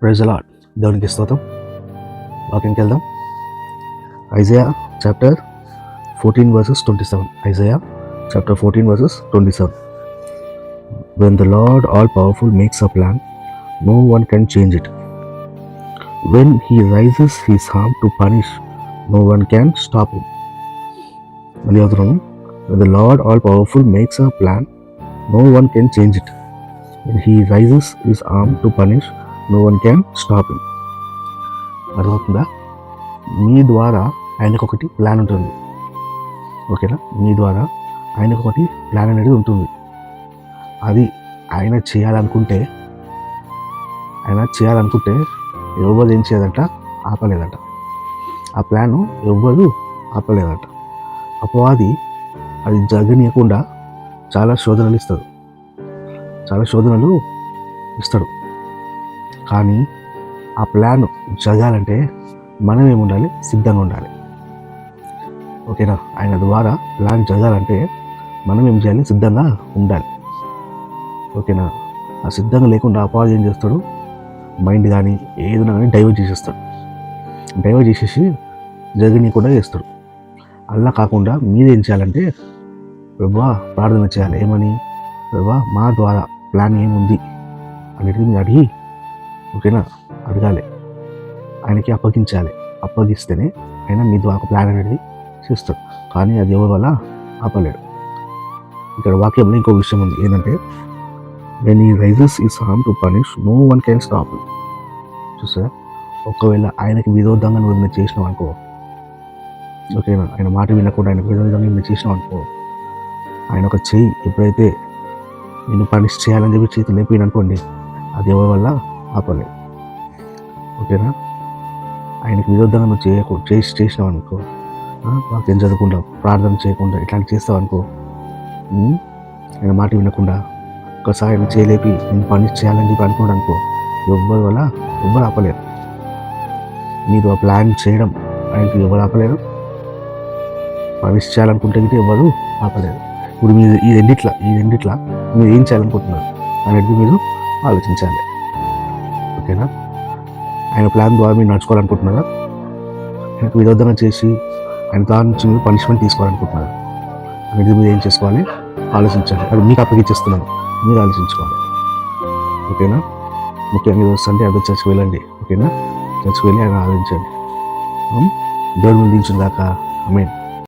Praise the lord. దేవునికి స్తోత్రం. వాక్యంకి వెళ్దాం. Isaiah chapter 14 verses 27. Isaiah chapter 14 verses 27. When the Lord all-powerful makes a plan, no one can change it. When he raises his arm to punish, no one can stop him. మళ్ళీ అవుతున్నాను. When the Lord all-powerful makes a plan, no one can change it. When he raises his arm to punish, no one can stop him. అర్థమవుతుందా? మీ ద్వారా ఆయనకు ఒకటి plan ఉంటుంది. ఓకేనా? మీ ద్వారా ఆయనకు ఒకటి ప్లాన్ అనేది ఉంటుంది. అది ఆయన చేయాలనుకుంటే ఎవరు ఏం చేయదంట, ఆపలేదంట. ఆ ప్లాను ఎవ్వరు ఆపలేదంట. అపవాది అది జరగనీయకుండా చాలా శోధనలు ఇస్తాడు. కానీ ఆ ప్లాన్ జరగాలంటే మనం ఏముండాలి? సిద్ధంగా ఉండాలి. ఓకేనా? ఆయన ద్వారా ప్లాన్ జరగాలంటే మనం ఏం చేయాలి? సిద్ధంగా ఉండాలి. ఓకేనా? ఆ సిద్ధంగా లేకుండా అపవాది ఏం చేస్తాడు? మైండ్ కానీ ఏదైనా కానీ డైవర్ట్ చేసేసి జరగనీయకుండా చేస్తాడు. అలా కాకుండా మీరేం చేయాలంటే ప్రభువా ప్రార్థన చేయాలి. ఏమని? ప్రభువా మా ద్వారా ప్లాన్ ఏముంది అనేది మీరు అడిగి, ఓకేనా, అడగాలి. ఆయనకి అప్పగించాలి. అప్పగిస్తేనే ఆయన మీ ద్వారా ప్లాన్ అనేది చేస్తాడు. కానీ అది ఎవరి వల్ల ఆపలేడు. ఇక్కడ వాక్యంలో ఇంకో విషయం ఉంది. ఏంటంటే when he raises his arm to punish, no one can stop him. చూసారా? ఒకవేళ ఆయనకి విరోధంగా నువ్వు ఏమైనా చేసినావు అనుకో, ఓకేనా, ఆయన మాట వినకుండా ఆయనకు విరోధంగా ఏమైనా చేసినావు అనుకో, ఆయన ఒక చెయ్యి ఎప్పుడైతే నేను పనిష్ చేయాలని చెప్పి చేతులు లేపిన అనుకోండి, అది ఎవరి వల్ల ఆపలేదు. ఓకేనా? ఆయనకి విరోధంగా నువ్వు చేసినావు అనుకో, వాక్యం చదవకుండా ప్రార్థన చేయకుండా ఇట్లాంటి చేస్తావు అనుకో, ఆయన మాట వినకుండా ఒకసారి ఆయన చేయలేపి నేను పనిష్ చేయాలని చెప్పి అనుకోండి అనుకో, ఎవ్వరు ఆపలేరు. మీరు ఆ ప్లాన్ చేయడం ఆయనకి ఎవరు ఆపలేరు. పనిష్ చేయాలనుకుంటే ఎవరు ఆపలేరు. ఇప్పుడు మీరు ఈ రెండిట్లా మీరు ఏం చేయాలనుకుంటున్నారు అనేది మీరు ఆలోచించాలి. ఓకేనా? ఆయన ప్లాన్ ద్వారా మీరు నడుచుకోవాలనుకుంటున్నారా? ఆయనకు విరోధంగా చేసి ఆయన దాని నుంచి మీరు పనిష్మెంట్ తీసుకోవాలనుకుంటున్నారు అనేది మీరు ఏం చేసుకోవాలి? ఆలోచించాలి. అది మీకు అప్పగించేస్తున్నాను, మీరు ఆలోచించుకోవాలి. ఓకేనా? ముఖ్యంగా ఈరోజు సండే అదే చర్చికి వెళ్ళండి. ఓకేనా? చర్చికి వెళ్ళి ఆయన ఆలోచించండి. దేవుడు ముందు దించిన దాకా ఆమేన్.